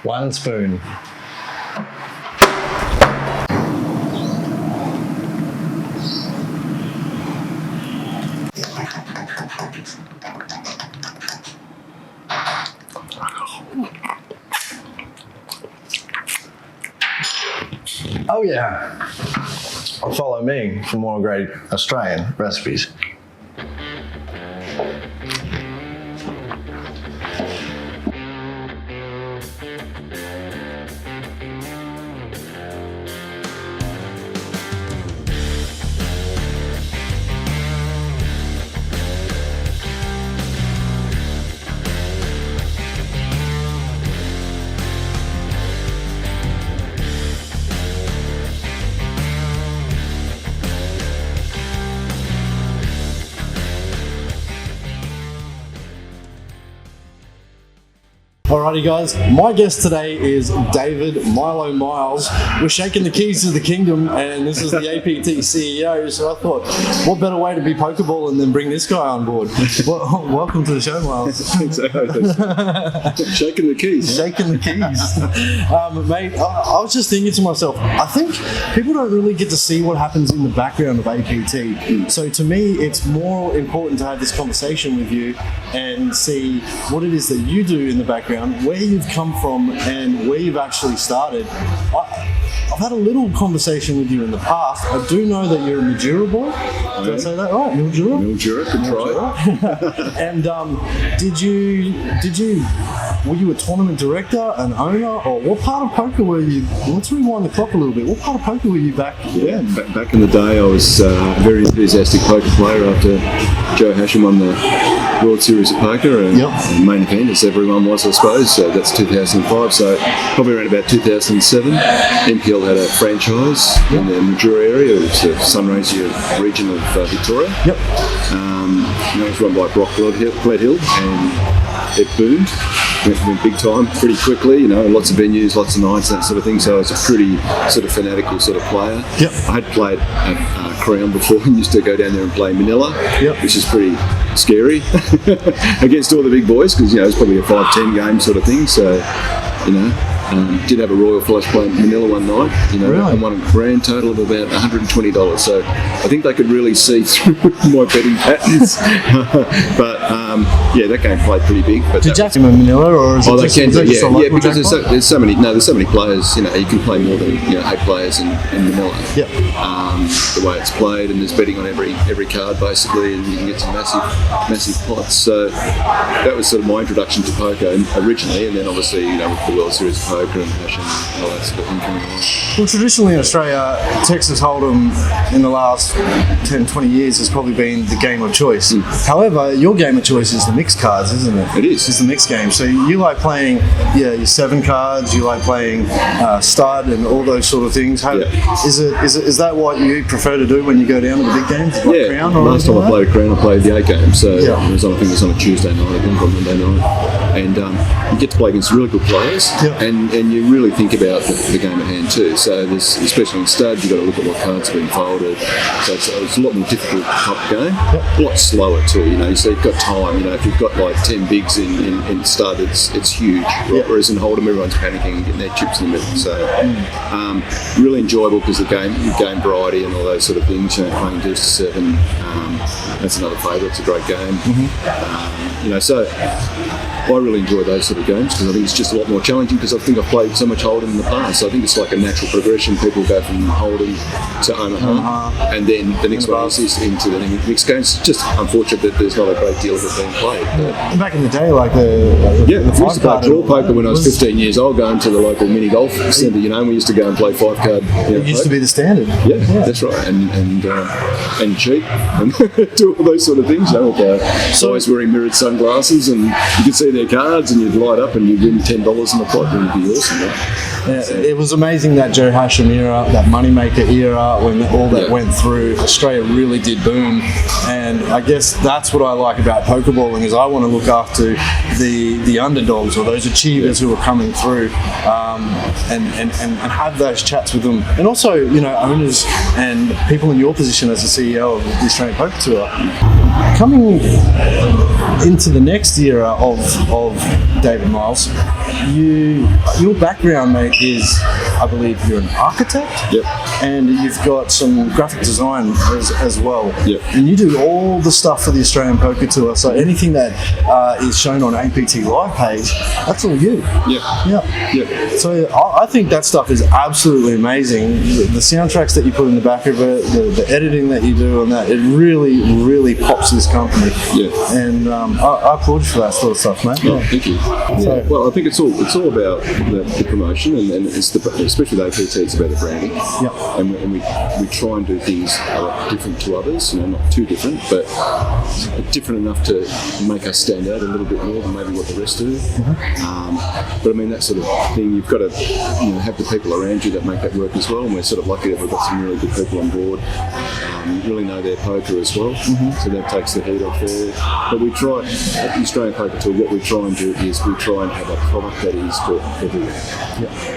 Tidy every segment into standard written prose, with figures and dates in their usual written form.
1 spoon. Oh yeah, follow me for more great Australian recipes. Alrighty guys, my guest today is David Milo Miles. We're shaking the keys to the kingdom and this is the APT CEO, so I thought, what better way to be pokeballing than bring this guy on board? Well, welcome to the show, Miles. Shaking the keys. Shaking the keys. Mate, I was just thinking to myself, I think people don't really get to see what happens in the background of APT. So to me, it's more important to have this conversation with you and see what it is that you do in the background, where you've come from and where you've actually started. I've had a little conversation with you in the past. I do know that you're a Mildura boy. Did I say that right? Mildura? Mildura, good try. And were you a tournament director, an owner, or what part of poker were you? Let's rewind the clock a little bit. What part of poker were you back? Yeah, back in the day I was a very enthusiastic poker player after Joe Hasham won the World Series of Poker and main event, as everyone was, I suppose. So that's 2005. So probably around about 2007, MPL had a franchise in the Mildura area. It was the Sunraysia region of Victoria. It was run by Brock Gledhill, and it boomed. Went big time pretty quickly, lots of venues, lots of nights, that sort of thing. So I was a pretty sort of fanatical sort of player. I had played at Crown before and used to go down there and play Manila, which is pretty scary against all the big boys because, it's probably a 5-10 game sort of thing. So, did have a royal flush playing Manila one night, and won a grand total of about $120. So I think they could really see through my betting patterns. But that game played pretty big. But did Jackson in Manila, or is it just because there's so many players. You can play more than 8 players in Manila. The way it's played, and there's betting on every card basically, and you can get some massive pots. So that was sort of my introduction to poker originally, and then obviously with the World Series of Poker and Passion and all that sort of thing coming on. Well, traditionally in Australia, Texas Hold'em in the last 10-20 years has probably been the game of choice. However, your game of choice is the mixed cards, isn't it? It is. It's the mixed game. So you like playing your 7 cards, you like playing stud and all those sort of things. Is that what you prefer to do when you go down to the big games? Like Crown or last time I played a Crown, I played the 8 game. So I think it was on a Tuesday night, I think, or Monday night. And you get to play against really good players, and you really think about the game at hand too. So there's, especially in stud, you've got to look at what cards have been folded. So it's a lot more difficult type of game, a lot slower too. So you've got time. If you've got like 10 bigs in stud, it's huge. Right? Whereas in Hold'em, everyone's panicking and getting their chips in the middle. So really enjoyable because the game variety and all those sort of things. Playing deuce to 7, that's another favourite. It's a great game. So I really enjoy those sort of games because I think it's just a lot more challenging because I think I've played so much Hold'em in the past. So I think it's like a natural progression. People go from Hold'em to Omaha, and then the next one is into the mixed games. It's just unfortunate that there's not a great deal of it being played. Back in the day, like we used to play draw poker when I was 15 years old, going to the local mini golf centre. And we used to go and play 5-card. It used to be the standard. Yeah, that's right, and cheat and do all those sort of things. With always wearing mirrored sunglasses, and you could see their cards, and you'd light up, and you'd win $10 in the pot, and it'd be awesome. It was amazing that Joe Hasham era, that moneymaker era, when all that went through. Australia really did boom, and I guess that's what I like about pokerballing is I want to look after the underdogs or those achievers who are coming through, and have those chats with them, and also owners and people in your position as the CEO of the Australian Poker Tour. Coming into the next era of of David Miles. Your background, mate, is, I believe, you're an architect. Yep. And you've got some graphic design as well. Yep. And you do all the stuff for the Australian Poker Tour. So anything that is shown on APT Live page, that's all you. Yeah. So I think that stuff is absolutely amazing. The soundtracks that you put in the back of it, the editing that you do on that, it really, really pops this company. Yeah. And I applaud you for that sort of stuff, mate. Oh, thank you. Yeah. Well, I think it's all about the promotion, and it's especially the APT, it's about the branding. Yeah. And we try and do things different to others, not too different, but different enough to make us stand out a little bit more than maybe what the rest do. But I mean, that sort of thing, you've got to have the people around you that make that work as well, and we're sort of lucky that we've got some really good people on board, really know their poker as well, so that takes the heat off there. But we try, at the Australian Poker Tour, what we try and do is we try and have a product that is for everyone.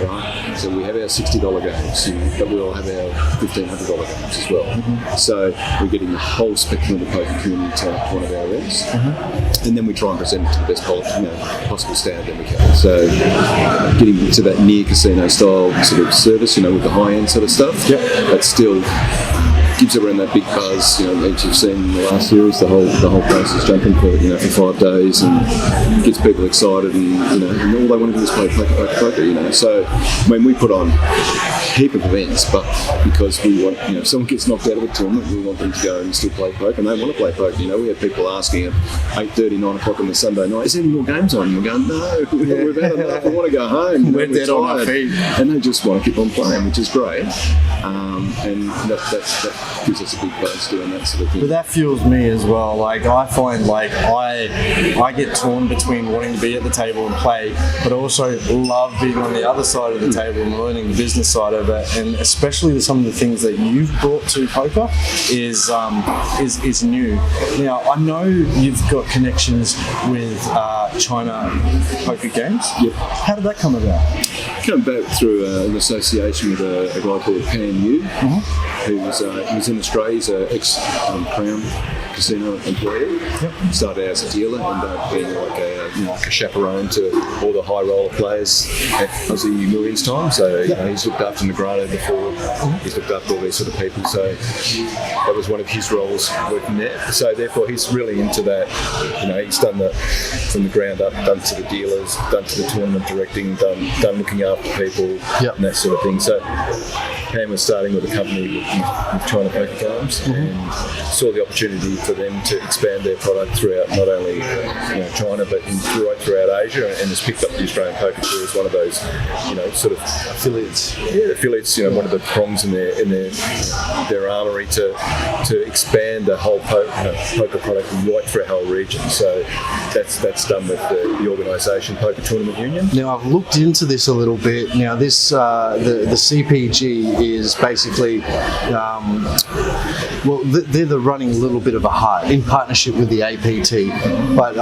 Right? So we have our $60 games, but we all have our $1,500 games as well. So we're getting the whole spectrum of the poker community to one of our events, and then we try and present it to the best possible standard that we can. So getting to that near casino style sort of service, with the high end sort of stuff, but still gives everyone that big buzz. As you've seen in the last series, the whole place is jumping for 5 days and gets people excited, and and all they want to do is play poker. So when we put on a heap of events, but because we want, if someone gets knocked out of a tournament, we want them to go and still play poker, and they want to play poker. We had people asking at 8:30, 9 o'clock on the Sunday night, is there any more games on? And we're going, no, we've had enough. We want to go home. We're dead on our feet, and they just want to keep on playing, which is great. And that gives us a big buzz doing that sort of thing. But that fuels me as well. Like, I find I get torn between wanting to be at the table and play, but also love being on the other side of the table and learning the business side of it. And especially some of the things that you've brought to poker is new. Now, I know you've got connections with China Poker Games. Yep. How did that come about? Came back through an association with a guy called Pan Yu, who was in Australia. He's an ex-Crown casino employee. Started out as a dealer, ended up being like a chaperone to all the high roller players at Aussie Millions time. So he's looked after Negrano before. He's looked after all these sort of people. So that was one of his roles working there. So therefore, he's really into that. He's done from the ground up, done to the dealers, done to the tournament directing, done looking after people, and that sort of thing. So Pam was starting with a company with China Poker Games, and saw the opportunity for them to expand their product throughout not only China, but right throughout Asia, and has picked up the Australian Poker Tour as one of those sort of affiliates. One of the prongs in their armoury to expand the whole poker product right through our whole region. So that's done with the organisation Poker Tournament Union. Now, I've looked into this a little bit. Now, this the CPG is basically they're running a little bit of a hut in partnership with the APT. But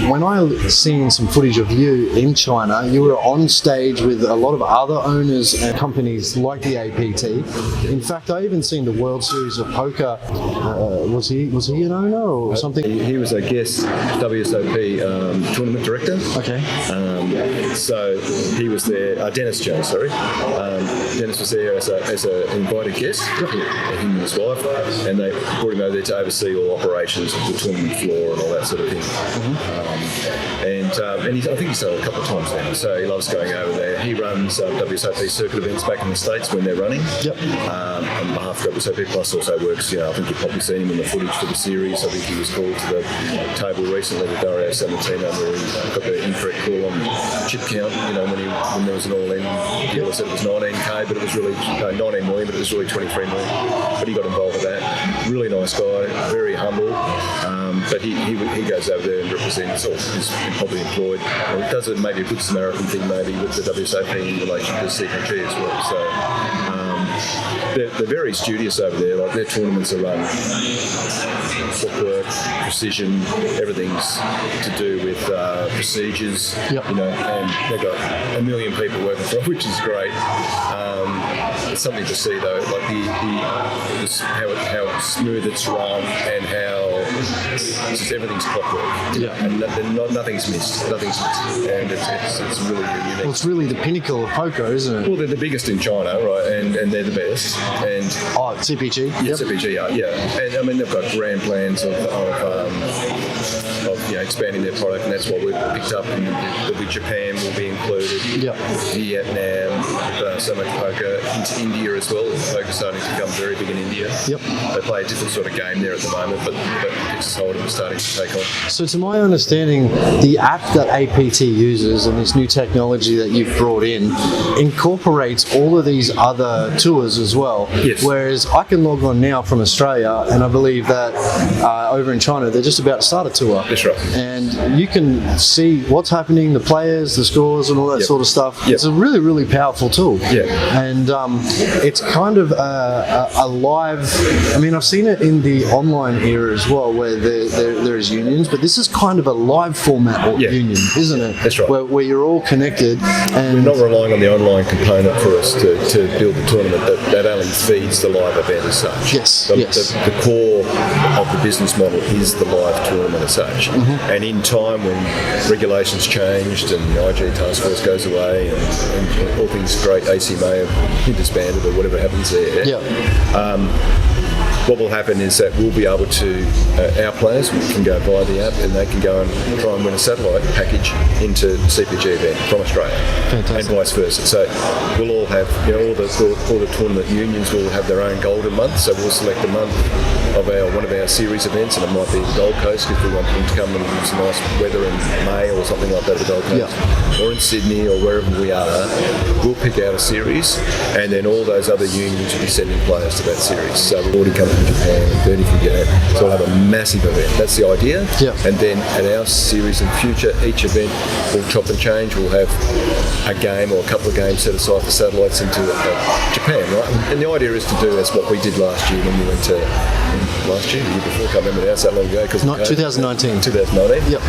when I seen some footage of you in China, you were on stage with a lot of other owners and companies like the APT. In fact, I even seen the World Series of Poker. Was he an owner or something? He was a guest WSOP tournament director. Okay. So he was there. Dennis Jones, sorry. Dennis was there as an invited guest. Him and his wife, and they brought him over there to oversee all operations of the tournament floor and all that sort of thing. And I think he's done it a couple of times now, so he loves going over there. He runs WSOP circuit events back in the States when they're running. On behalf of WSOP Plus, also works, I think you've probably seen him in the footage for the series. I think he was called to the table recently with Dario Sammartino, where he got the incorrect call on chip count, when there was an all-in deal. Said it was 19k, but it was really 19 million, but it was really 23 million. But he got involved with that. Really nice guy, very humble. But he goes over there and represents, or is probably employed, or does maybe a good Samaritan thing maybe with the WSOP in relation to CPG as well. So they're very studious over there. Like their tournaments are run footwork, precision, everything's to do with procedures. Yep. You know, and they've got a million people working for it, which is great. It's something to see though, like how smooth it's run and how just everything's clockwork. Yeah. And nothing's missed. And it's really unique. Well, it's really the pinnacle of poker, isn't it? Well, they're the biggest in China, right? And they're the best. And CPG. yeah, CPG, yeah. And I mean, they've got grand plans of expanding their product, and that's what we've picked up. And there'll be Japan will be included. Yep. Vietnam, so much poker into India as well. Poker's starting to become very big in India. Yep. They play a different sort of game there at the moment, but Texas Hold'em is starting to take on. So to my understanding, the app that APT uses and this new technology that you've brought in incorporates all of these other tours as well. Yes. Whereas I can log on now from Australia, and I believe that over in China, they're just about to start a tour. That's right. And you can see what's happening, the players, the scores, and all that sort of stuff. Yep. It's a really, really powerful tool. Yeah. And it's kind of a live. I mean, I've seen it in the online era as well, where there's unions, but this is kind of a live format union, isn't it? That's right. Where you're all connected. And we're not relying on the online component for us to build the tournament. That only feeds the live event as such. Yes. The core of the business model is the live tournament as such. Mm-hmm. And in time, when regulations changed and the IG task force goes away and all things great, AC may have disbanded or whatever happens there. Yeah. What will happen is that we'll be able to, our players can go via the app and they can go and try and win a satellite package into the CPG event from Australia. Fantastic. And vice versa. So we'll all have, all the tournament unions will have their own golden month. So we'll select a month of one of our series events, and it might be the Gold Coast if we want them to come and have some nice weather in May or something like that at the Gold Coast, or in Sydney or wherever we are. We'll pick out a series, and then all those other unions will be sending players to that series. So we've already come from Japan and 30 from Vietnam, so we'll have a massive event. That's the idea. Yeah. And then at our series in future, each event will chop and change. We'll have a game or a couple of games set aside for satellites into Japan, right? And the idea is to do as what we did last year when we went to the year before, I can't remember now, so long ago. Not 2019. 2019. Yep.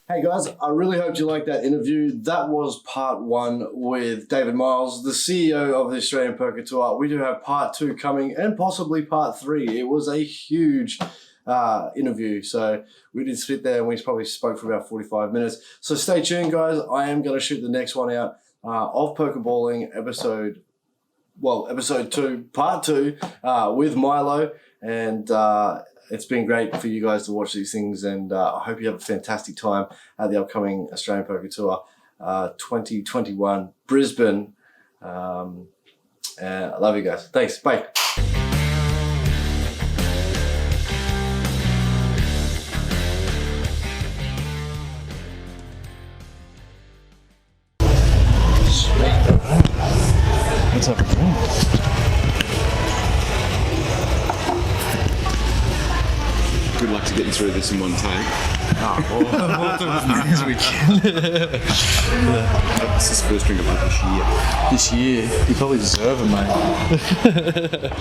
Hey guys, I really hoped you liked that interview. That was part one with David Miles, the CEO of the Australian Poker Tour. We do have part two coming and possibly part three. It was a huge interview, so we did sit there and we probably spoke for about 45 minutes. So stay tuned, guys. I am going to shoot the next one out of Poker Balling episode 2, part 2 with Milo, and it's been great for you guys to watch these things, and I hope you have a fantastic time at the upcoming Australian Poker Tour 2021 Brisbane. I love you guys. Thanks. Bye. Let's have a drink. Good luck to getting through this in one take. We'll do as many as we can. This is the first drink I've had this year. This year, you probably deserve it, mate.